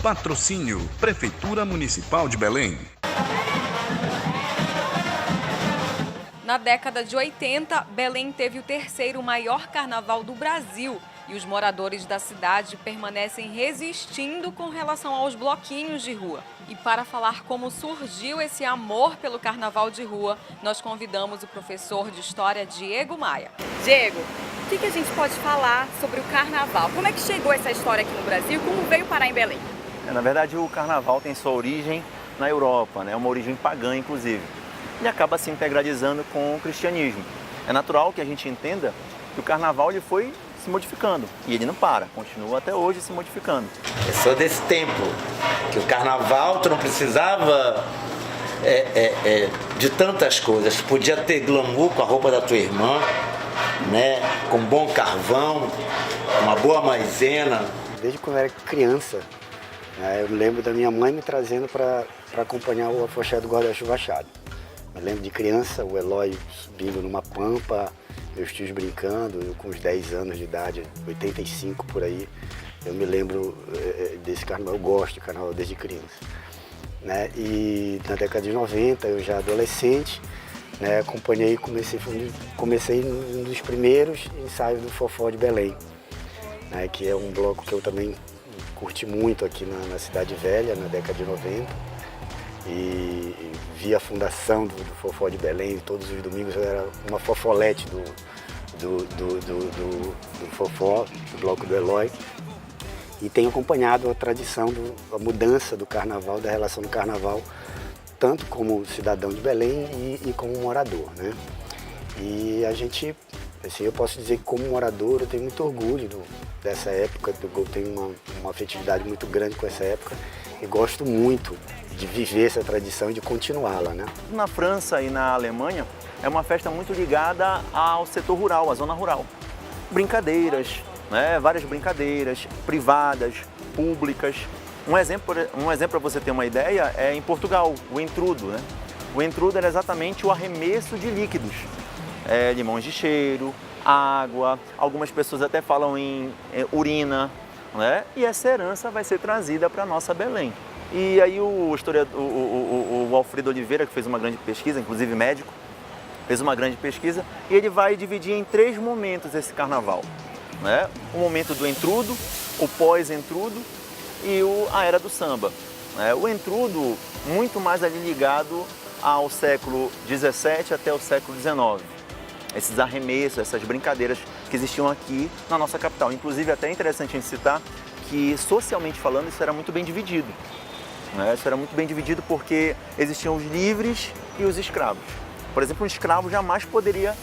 Patrocínio Prefeitura Municipal de Belém. Na década de 80, Belém teve o terceiro maior carnaval do Brasil e os moradores da cidade permanecem resistindo com relação aos bloquinhos de rua. E para falar como surgiu esse amor pelo carnaval de rua, nós convidamos o professor de História Diego Maia. Diego, o que a gente pode falar sobre o carnaval? Como é que chegou essa história aqui no Brasil e como veio parar em Belém? Na verdade, o carnaval tem sua origem na Europa, né? Uma origem pagã, inclusive. E acaba se integralizando com o cristianismo. É natural que a gente entenda que o carnaval ele foi se modificando e ele não para, continua até hoje se modificando. Eu sou desse tempo que o carnaval tu não precisava de tantas coisas, tu podia ter glamour com a roupa da tua irmã, né, com bom carvão, uma boa maisena. Desde quando eu era criança, eu me lembro da minha mãe me trazendo para acompanhar o afoxé do guarda-chuva achado. Eu lembro de criança, o Eloy subindo numa pampa, meus tios brincando, eu com uns 10 anos de idade, 85 por aí. Eu me lembro desse carnaval, eu gosto de carnaval desde criança. Né? E na década de 90, eu já adolescente, né, acompanhei, comecei um dos primeiros ensaios do Fofó de Belém, né, que é um bloco que eu também curti muito aqui na Cidade Velha, na década de 90. E vi a fundação do Fofó de Belém, todos os domingos eu era uma fofolete do Fofó, do bloco do Eloy. E tenho acompanhado a tradição, a mudança do carnaval, da relação do carnaval, tanto como cidadão de Belém e como morador, né? E a gente, assim, eu posso dizer que como morador eu tenho muito orgulho dessa época, eu tenho uma afetividade muito grande com essa época e gosto muito de viver essa tradição e de continuá-la, né? Na França e na Alemanha é uma festa muito ligada ao setor rural, à zona rural. Brincadeiras, né? Várias brincadeiras privadas, públicas. Um exemplo para você ter uma ideia é em Portugal, o entrudo, né? O entrudo era exatamente o arremesso de líquidos, limões de cheiro, água, algumas pessoas até falam em urina, né? E essa herança vai ser trazida para a nossa Belém. E aí o Alfredo Oliveira, que fez uma grande pesquisa, inclusive médico, fez uma grande pesquisa, e ele vai dividir em 3 momentos esse carnaval, né? O momento do entrudo, o pós-entrudo e a era do samba, né? O entrudo muito mais ali ligado ao século XVII até o século XIX. Esses arremessos, essas brincadeiras que existiam aqui na nossa capital. Inclusive, até é interessante a gente citar que, socialmente falando, isso era muito bem dividido. Isso era muito bem dividido porque existiam os livres e os escravos. Por exemplo, um escravo jamais poderia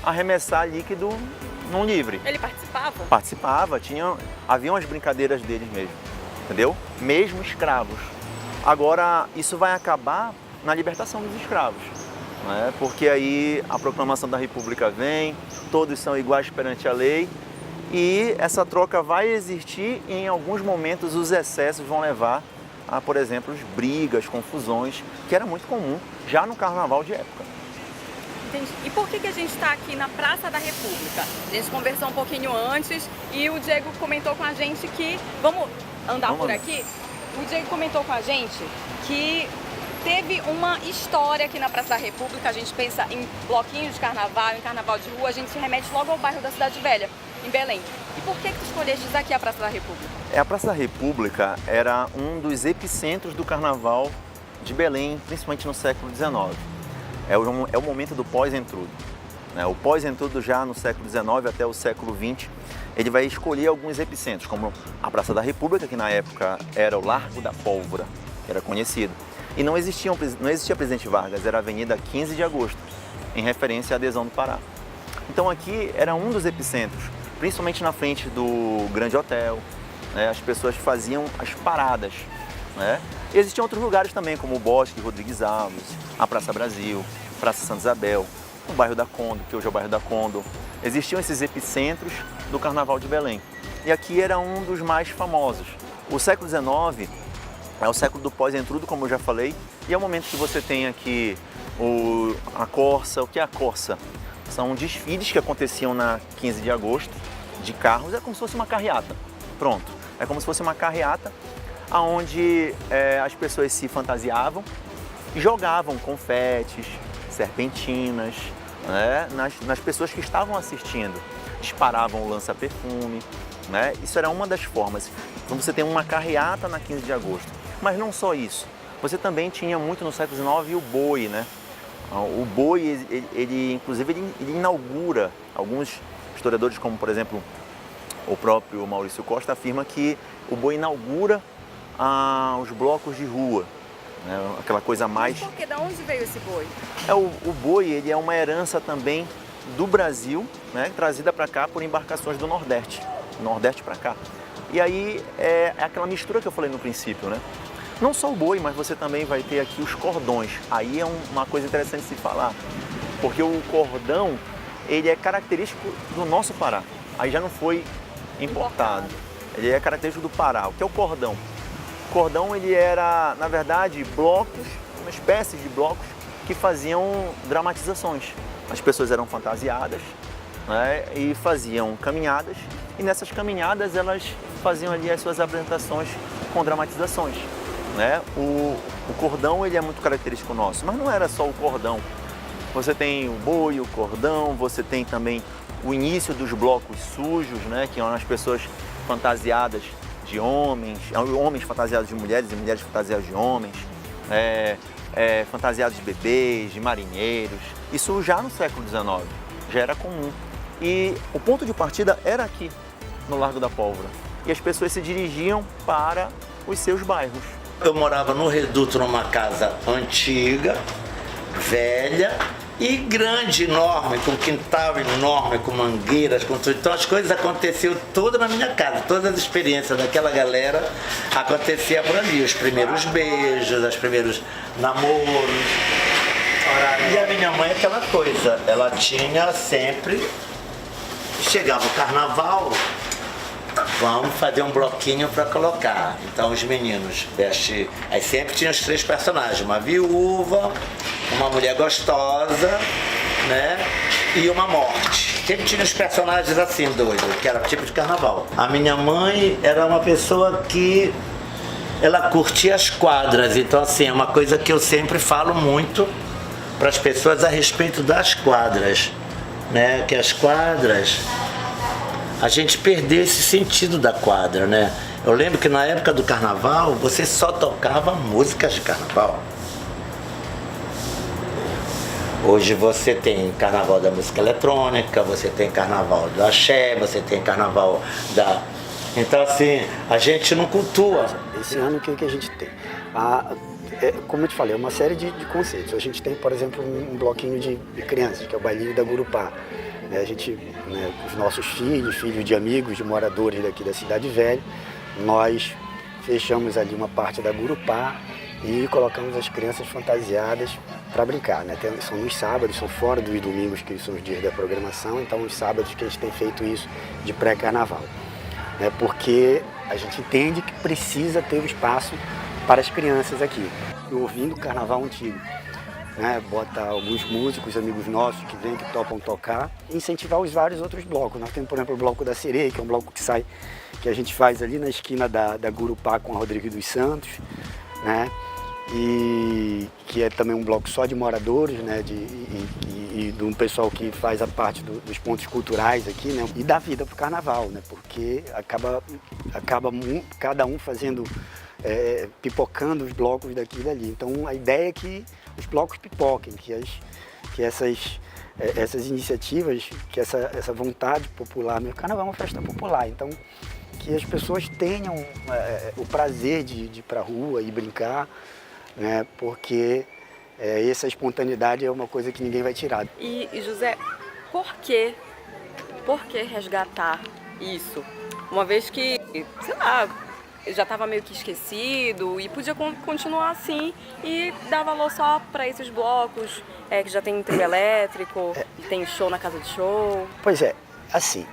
arremessar líquido num livre. Ele participava? Participava, haviam as brincadeiras deles mesmo, entendeu? Mesmo escravos. Agora, isso vai acabar na libertação dos escravos, né? Porque aí a proclamação da República vem, todos são iguais perante a lei e essa troca vai existir e em alguns momentos os excessos vão levar a, por exemplo, brigas, confusões, que era muito comum já no carnaval de época. Entendi. E por que a gente está aqui na Praça da República? A gente conversou um pouquinho antes e o Diego comentou com a gente que... Vamos andar por aqui? O Diego comentou com a gente que teve uma história aqui na Praça da República. A gente pensa em bloquinhos de carnaval, em carnaval de rua, a gente se remete logo ao bairro da Cidade Velha, em Belém. E por que tu escolheste aqui a Praça da República? A Praça da República era um dos epicentros do carnaval de Belém, principalmente no século XIX. É o momento do pós-entrudo. O pós-entrudo já no século XIX até o século XX, ele vai escolher alguns epicentros, como a Praça da República, que na época era o Largo da Pólvora, que era conhecido. E não existia Presidente Vargas, era a Avenida 15 de Agosto, em referência à adesão do Pará. Então aqui era um dos epicentros, principalmente na frente do Grande Hotel, né? As pessoas faziam as paradas, né? E existiam outros lugares também, como o Bosque Rodrigues Alves, a Praça Brasil, Praça Santa Isabel, o bairro da Condo, que hoje é o bairro da Condo. Existiam esses epicentros do Carnaval de Belém. E aqui era um dos mais famosos. O século XIX é o século do pós-entrudo, como eu já falei, e é o momento que você tem aqui a Corsa. O que é a Corsa? São desfiles que aconteciam na 15 de agosto, de carros, é como se fosse uma carreata. Pronto, é como se fosse uma carreata onde as pessoas se fantasiavam e jogavam confetes, serpentinas, né, nas pessoas que estavam assistindo. Disparavam o lança-perfume, né? Isso era uma das formas. Então você tem uma carreata na 15 de agosto. Mas não só isso. Você também tinha muito no século XIX o boi, né? O boi, inclusive, ele inaugura, alguns historiadores, como por exemplo o próprio Maurício Costa, afirma que o boi inaugura os blocos de rua, né? Aquela coisa mais... Mas por que? Da onde veio esse boi? O boi, ele é uma herança também do Brasil, né? Trazida para cá por embarcações do Nordeste para cá. E aí é aquela mistura que eu falei no princípio, né? Não só o boi, mas você também vai ter aqui os cordões. Aí é uma coisa interessante de se falar, porque o cordão, ele é característico do nosso Pará. Aí já não foi importado. Ele é característico do Pará. O que é o cordão? O cordão, ele era, na verdade, blocos, uma espécie de blocos que faziam dramatizações. As pessoas eram fantasiadas, né, e faziam caminhadas, e nessas caminhadas elas faziam ali as suas apresentações com dramatizações, né? O cordão, ele é muito característico nosso, mas não era só o cordão. Você tem o boi, o cordão, você tem também o início dos blocos sujos, né, que eram as pessoas fantasiadas de homens, homens fantasiados de mulheres e mulheres fantasiadas de homens, fantasiados de bebês, de marinheiros. Isso já no século XIX, já era comum. E o ponto de partida era aqui, no Largo da Pólvora. E as pessoas se dirigiam para os seus bairros. Eu morava no Reduto, numa casa antiga, velha e grande, enorme, com quintal enorme, com mangueiras, com tudo. Então as coisas aconteciam todas na minha casa, todas as experiências daquela galera aconteciam por ali. Os primeiros beijos, os primeiros namoros. E a minha mãe, aquela coisa, ela tinha sempre, chegava o carnaval, vamos fazer um bloquinho para colocar. Então os meninos vestem, aí sempre tinha os 3 personagens, uma viúva, uma mulher gostosa, né, e uma morte. Sempre tinha os personagens assim, doidos, que era tipo de carnaval. A minha mãe era uma pessoa que ela curtia as quadras, então assim, é uma coisa que eu sempre falo muito para as pessoas a respeito das quadras, né, que as quadras, a gente perdeu esse sentido da quadra, né? Eu lembro que na época do carnaval, você só tocava músicas de carnaval. Hoje você tem carnaval da música eletrônica, você tem carnaval do axé, você tem carnaval da... Então assim, a gente não cultua. Esse ano o que a gente tem? Como eu te falei, é uma série de conceitos. A gente tem, por exemplo, um bloquinho de crianças, que é o bailinho da Gurupá. A gente, né, os nossos filhos de amigos, de moradores daqui da Cidade Velha, nós fechamos ali uma parte da Gurupá e colocamos as crianças fantasiadas para brincar, né? São nos sábados, são fora dos domingos, que são os dias da programação, então os sábados que a gente tem feito isso de pré-carnaval, né? Porque a gente entende que precisa ter um espaço para as crianças aqui. Ouvindo o carnaval antigo, né? Bota alguns músicos, amigos nossos que vêm, que topam tocar, e incentivar os vários outros blocos. Nós temos, por exemplo, o Bloco da Sereia, que é um bloco que a gente faz ali na esquina da Gurupá com a Rodrigues dos Santos, né? E que é também um bloco só de moradores, né? E de um pessoal que faz a parte dos pontos culturais aqui, né? E dá vida para o carnaval, né? Porque acaba cada um fazendo, pipocando os blocos daqui e dali. Então a ideia é que os blocos pipoquem, que essas iniciativas, que essa vontade popular, o carnaval é uma festa popular, então que as pessoas tenham o prazer de ir para a rua e brincar, né? Porque essa espontaneidade é uma coisa que ninguém vai tirar. E José, por que resgatar isso? Uma vez que, sei lá, já estava meio que esquecido e podia continuar assim e dar valor só para esses blocos, que já tem trio elétrico, e tem show na casa de show. Pois é, assim,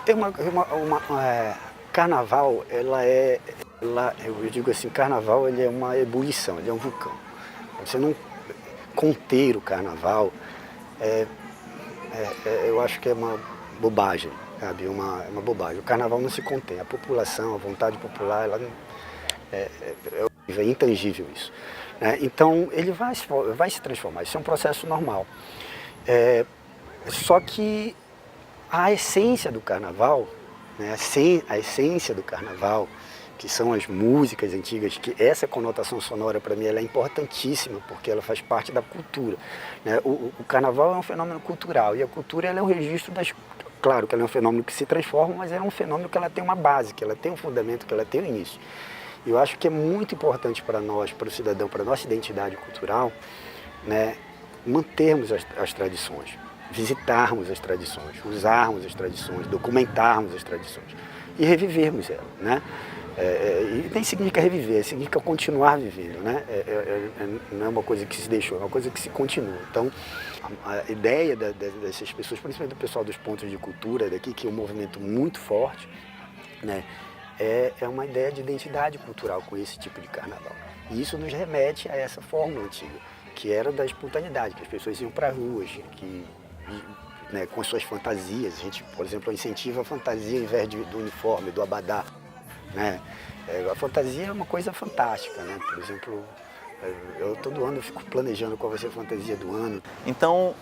tem carnaval, eu digo assim, carnaval ele é uma ebulição, ele é um vulcão. Você não conter o carnaval, eu acho que é uma bobagem, sabe? É uma bobagem. O carnaval não se contém, a população, a vontade popular, É intangível isso, né? Então ele vai se transformar, isso é um processo normal. Só que a essência do carnaval, né, a essência do carnaval, que são as músicas antigas, que essa conotação sonora para mim ela é importantíssima, porque ela faz parte da cultura, né? O carnaval é um fenômeno cultural, e a cultura ela é o registro das... Claro que ela é um fenômeno que se transforma, mas é um fenômeno que ela tem uma base, que ela tem um fundamento, que ela tem um início. E eu acho que é muito importante para nós, para o cidadão, para a nossa identidade cultural, né, mantermos as tradições, visitarmos as tradições, usarmos as tradições, documentarmos as tradições e revivermos elas, né? E nem significa reviver, significa continuar vivendo, né? Não é uma coisa que se deixou, é uma coisa que se continua. Então, a ideia dessas pessoas, principalmente do pessoal dos pontos de cultura daqui, que é um movimento muito forte, né? É uma ideia de identidade cultural com esse tipo de carnaval. E isso nos remete a essa fórmula antiga, que era da espontaneidade, que as pessoas iam para as ruas, né, com suas fantasias. A gente, por exemplo, incentiva a fantasia ao invés do uniforme, do abadá, né? A fantasia é uma coisa fantástica, né? Por exemplo, eu todo ano fico planejando qual vai ser a fantasia do ano. Então,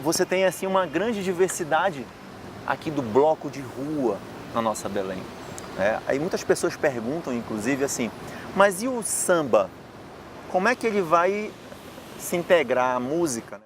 você tem assim uma grande diversidade aqui do bloco de rua na nossa Belém. Aí muitas pessoas perguntam, inclusive, assim, mas e o samba? Como é que ele vai se integrar à música, né?